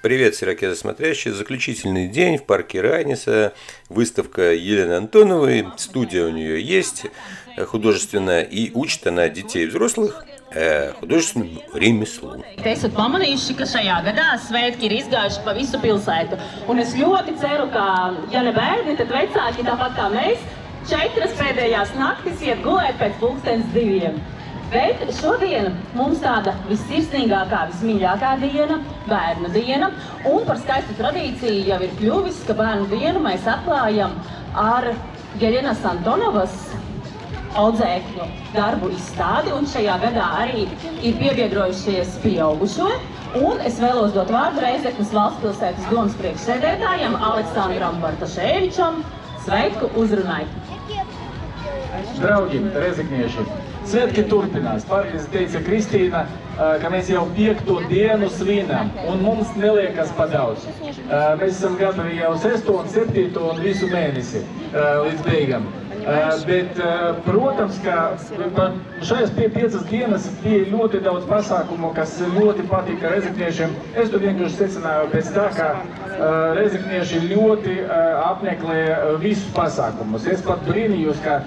Привет, сирокезы смотрящие. Заключительный день в парке Раниса. Выставка Елены Антоновой. Студия у нее есть художественная. И учит она детей и взрослых художественному ремеслу. Esat pamanījuši, ka šajā gadā svētki ir izgājuši pa visu pilsētu. Un es ļoti ceru, ka, ja ne bērni, tad vecāki tāpat kā mēs, 4 pēdējās naktis iet gulēt pēc 1:00. Bet šodien mums tāda vissirsnīgākā, vismīļākā diena, bērnu diena. Un par skaistu tradīciju jau ir kļuvis, ka bērnu dienu mēs atklājam ar Jelenas Antonovas audzēkņu darbu izstādi. Un šajā gadā arī ir piebiedrojušies pieaugušo. Un es vēlos dot vārdu Reizeknes valstspilsētas domas priekšsēdētājam Aleksandram Bartaševičam. Sveiku uzrunai! Draugi, rezeknieši, svētki turpinās. Pārējais teica Kristīna, ka mēs jau 5. dienu svinam, un mums neliekas pa daudz. Mēs esam gatavi jau 6. un 7. un visu mēnesi līdz beigam. Bet, protams, ka šajās 5 dienas bija ļoti daudz pasākumu, kas ļoti patika rezekniešiem. Es to vienkārši secināju pēc tā, ka rezeknieši ļoti apmeklē visus pasākumus. Es pat brīnījos, ka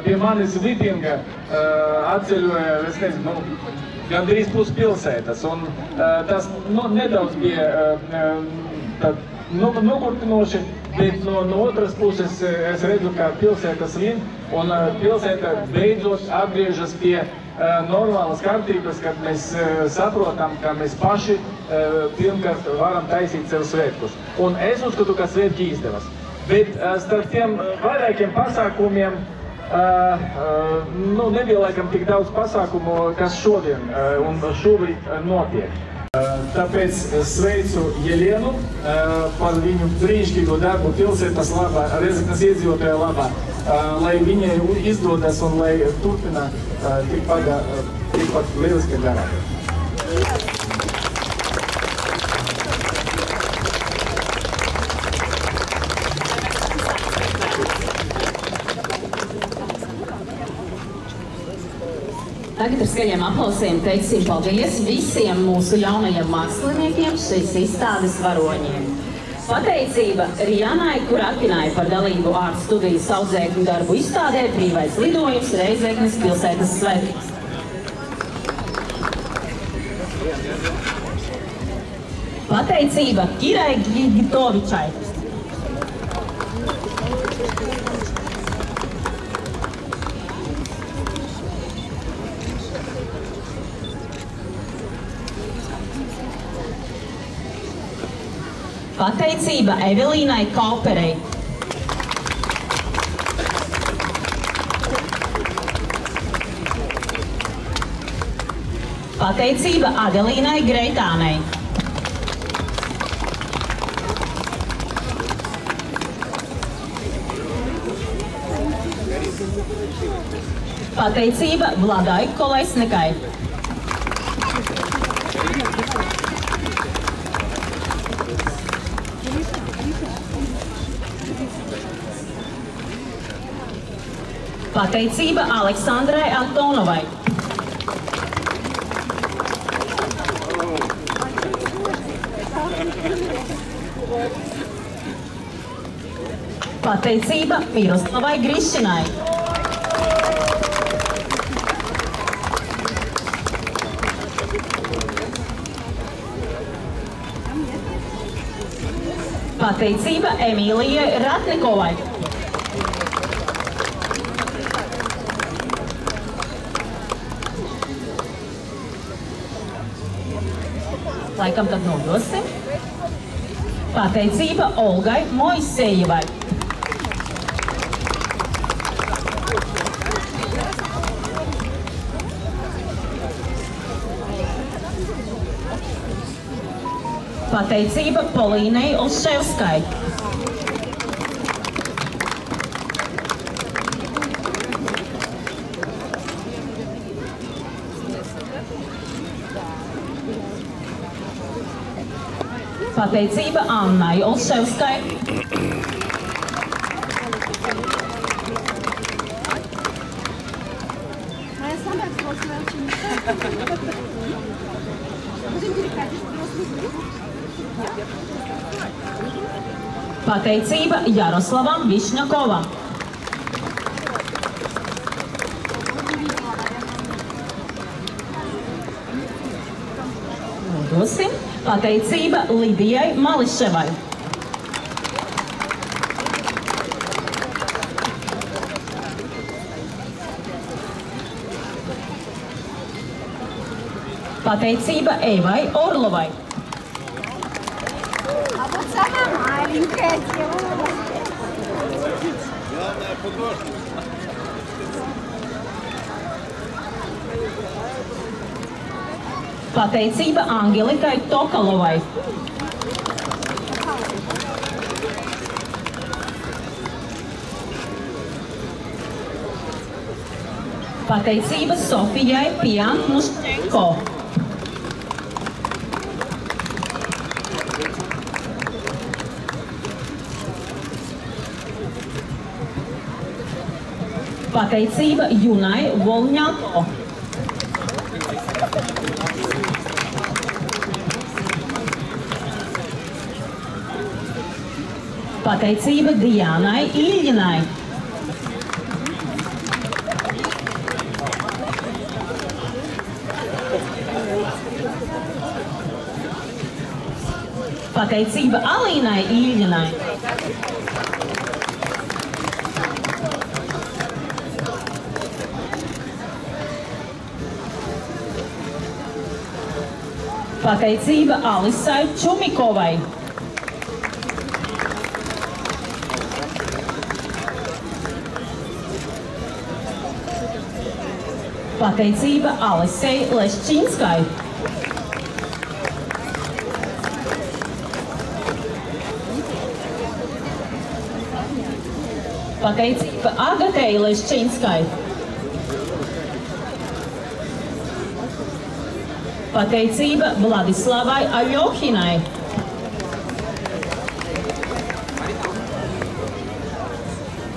pie manis Vipinga atceļoja, es nezinu, gandrīz pus pilsētas. Un tas nedaudz bija nogurtinoši. Bet no otras puses es redzu, ka pilsēta svin, un pilsēta beidzot atgriežas pie normālas kārtības, kad mēs saprotam, ka mēs paši pirmkārt varam taisīt sev svētkus. Un es uzskatu, ka svētki izdevas. Bet starp tiem vairākiem pasākumiem nebija laikam tik daudz pasākumu, kas šodien un šobrīd notiek. Tāpēc sveicu Jelenu par viņu brīnišķīgo darbu pilsētas labā, Rezeknes iedzīvotāju labā, lai viņai izdodas un lai turpina tikpat lieliski garā. Tagad ar skaļiem aplausiem teiksim paldies visiem mūsu jaunajiem māksliniekiem, šīs izstādes varoņiem. Pateicība Rijanai Kurakinai par dalību ārstu studijas audzēkņu darbu izstādē Brīvais lidojums Reizeknes pilsētas svētkos. Pateicība Kirai Gigitovičai. Pateicība Evelīnai Kauperei. Pateicība Adelīnai Greitānei. Pateicība Vladai Kolesnikai. Pateicība Aleksandrai Antonovai. Pateicība Miroslavai Grišinai. Pateicība Emīlijai Ratnikovai. Laikam tad nodosim. Pateicība Olgai Moisejevai. Pateicība Polīnai Olševskai. Pateicība Annai Olševskai. Pateicība Jaroslavam Višņakovam. Nodosim. Pateicība Lidijai Mališevai. Pateicība Eivai Orlovai. А вот самая маленькая девушка. Pateicība Angelikai Tokalovai. Pateicība Sofijai Piantnuščenko. Pateicība Junai Volņako. Pateicība Diānai Iļģinai. Pateicība Alīnai Iļģinai. Pateicība Alisai Čumikovai. Pateicība Alisei Leščinskai. Pateicība Agatei Leščinskai. Pateicība Vladislavai Aļohinai.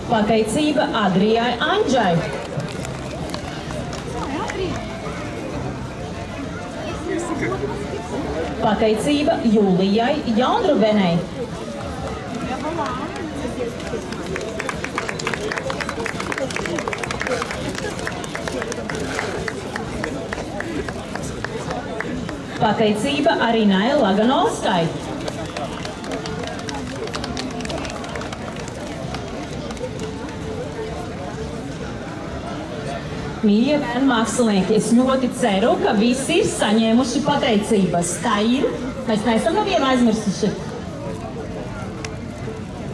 Pateicība Adrijai Anģai. Pateicība Jūlijai Jaunrubenei. Pateicība Arinai Laganovskai. Mīļie bērni mākslinieki, es ļoti ceru, ka visi ir saņēmuši pateicības. Tā ir. Mēs neesam nevienu aizmirsuši.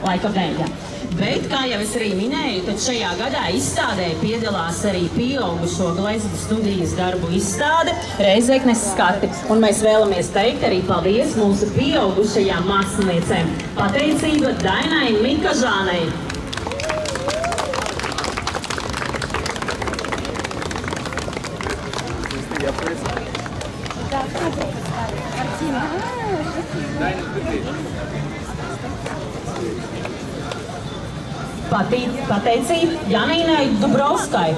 Laikam ne, jā. Bet, kā jau es arī minēju, tad šajā gadā izstādē piedalās arī pieaugušo glezniecības studijas darbu izstāde Reizeknes skati. Un mēs vēlamies teikt arī paldies mūsu pieaugušajām māksliniecēm. Pateicība Dainai Mikažānei. Pateicība Janīnai Dubrovskai.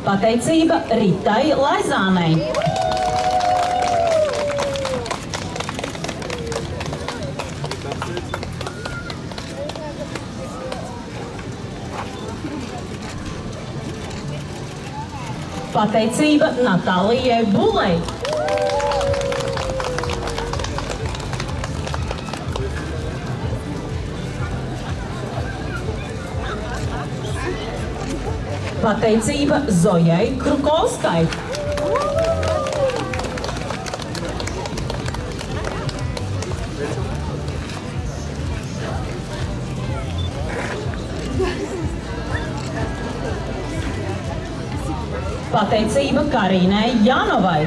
Pateicība Ritai Laizānei. Pateicība Natālijai Bulei. Pateicība Zojai Krukovskai. Pateicība Karīnai Janovai.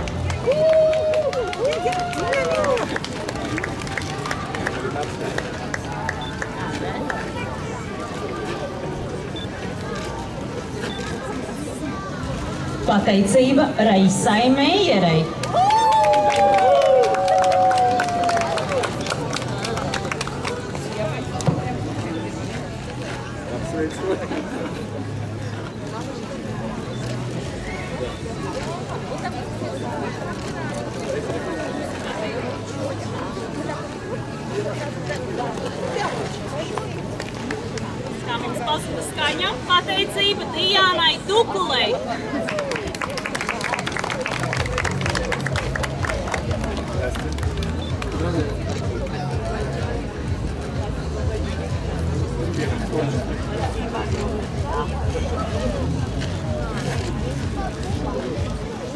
Pateicība Raisai Meijerei. Kā mums pasuka skaņa, pateicība Dijānai Dukulei.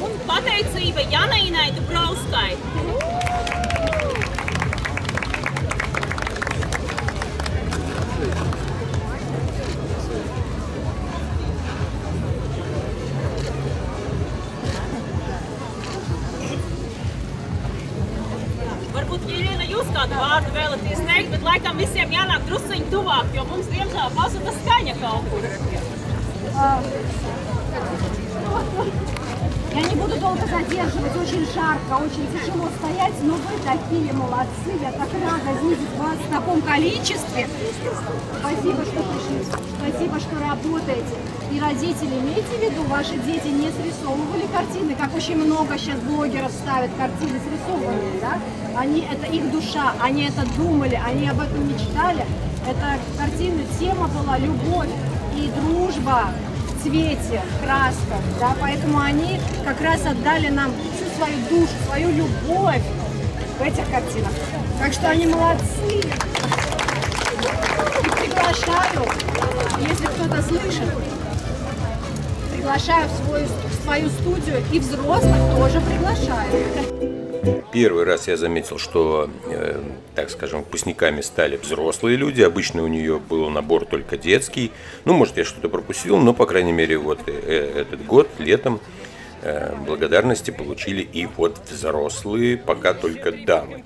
Un pateicība Janīnai Dubrovskai. Varbūt, Ieļena, jūs kādu vārdu vēlaties teikt, bet laikam visiem jānāk drusciņi tuvāk, jo mums diemžēl pazuda skaņa kaut kur. Я не буду долго задерживать, очень жарко, очень тяжело стоять, но вы такие молодцы, я так рада видеть вас в таком количестве. Спасибо, что пришли, спасибо, что работаете. И родители, имейте в виду, ваши дети не срисовывали картины, как очень много сейчас блогеров ставят картины срисованные, да? Это их душа, они это думали, они об этом мечтали. Это картина, тема была любовь и дружба. В цвете, в красках, да, поэтому они как раз отдали нам всю свою душу, свою любовь в этих картинах. Так что они молодцы. И приглашаю, если кто-то слышит, приглашаю в свою студию и взрослых тоже приглашаю. Первый раз я заметил, что, так скажем, выпускниками стали взрослые люди. Обычно у нее был набор только детский. Ну, может, я что-то пропустил, но, по крайней мере, вот этот год, летом, благодарности получили и вот взрослые, пока только дамы.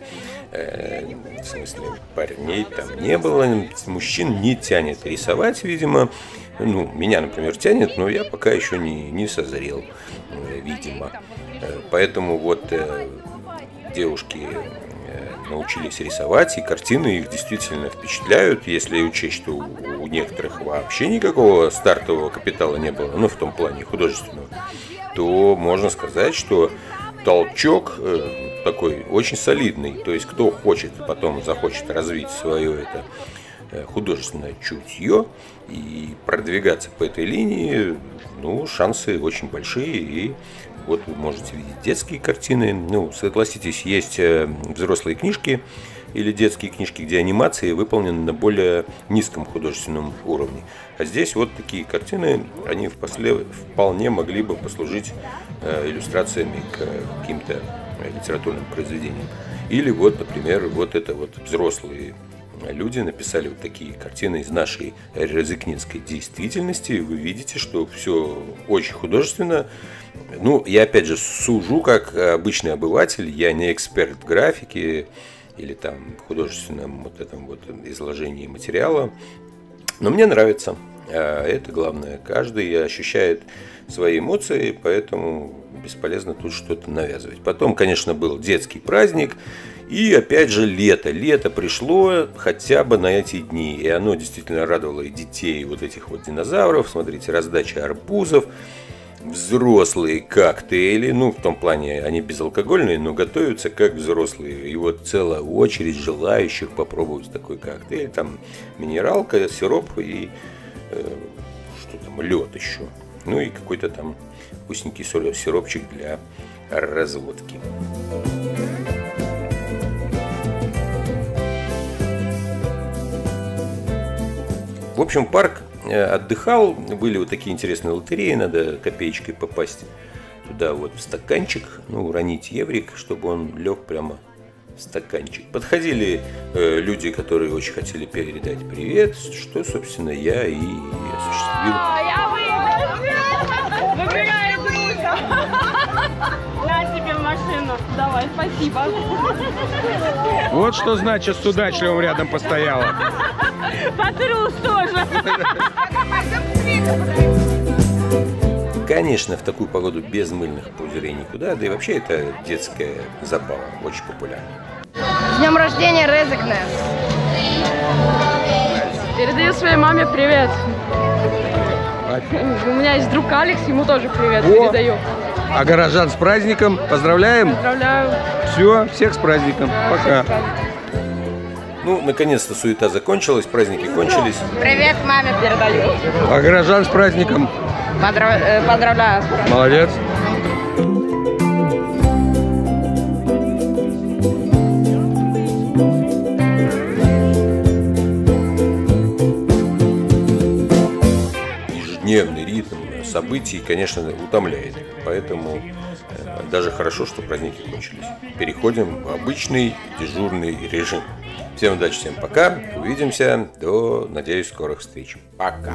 В смысле, парней там не было, мужчин не тянет рисовать, видимо. Ну, меня, например, тянет, но я пока еще не созрел, видимо. Поэтому вот девушки научились рисовать, и картины их действительно впечатляют, если учесть, что у некоторых вообще никакого стартового капитала не было, ну, в том плане художественного, то можно сказать, что толчок такой очень солидный. То есть, кто хочет, потом захочет развить свое это художественное чутье и продвигаться по этой линии, ну, шансы очень большие. И вот вы можете видеть детские картины. Ну, согласитесь, есть взрослые книжки или детские книжки, где анимации выполнены на более низком художественном уровне. А здесь вот такие картины, они вполне могли бы послужить иллюстрациями к каким-то литературным произведениям. Или вот, например, вот это вот взрослые люди написали вот такие картины из нашей рязыкненской действительности. Вы видите, что все очень художественно. Ну, я опять же сужу как обычный обыватель, я не эксперт в графике или там художественном вот этом вот изложении материала. Но мне нравится. Это главное. Каждый ощущает свои эмоции, поэтому бесполезно тут что-то навязывать. Потом, конечно, был детский праздник. И опять же лето. Лето пришло хотя бы на эти дни. И оно действительно радовало и детей вот этих вот динозавров. Смотрите, раздача арбузов. Взрослые коктейли. Ну, в том плане, они безалкогольные, но готовятся как взрослые. И вот целая очередь желающих попробовать такой коктейль. Там минералка, сироп и что там, лед еще. Ну и какой-то там вкусненький сиропчик для разводки. В общем, парк отдыхал, были вот такие интересные лотереи, надо копеечкой попасть туда вот в стаканчик, ну, уронить еврик, чтобы он лег прямо в стаканчик. Подходили люди, которые очень хотели передать привет, что, собственно, я и осуществил. Я выиграл! Выбирай друга! На тебе машину. Давай, спасибо. Вот что значит с удачливым рядом постояла. Патрус тоже. Конечно, в такую погоду без мыльных пузырей никуда, да и вообще это детская забава, очень популярна. С днем рождения, Резекнес! Передаю своей маме привет. У меня есть друг Алекс, ему тоже привет передаю. А горожан с праздником поздравляем. Поздравляю. Все, всех с праздником. Да, пока. всех с праздником. Ну, наконец-то суета закончилась, праздники кончились. Привет маме передаю. А горожан с праздником? Поздравляю. Молодец. Ежедневный ритм событий, конечно, утомляет. Поэтому даже хорошо, что праздники кончились. Переходим в обычный дежурный режим. Всем удачи, всем пока. Увидимся до, надеюсь, скорых встреч. Пока.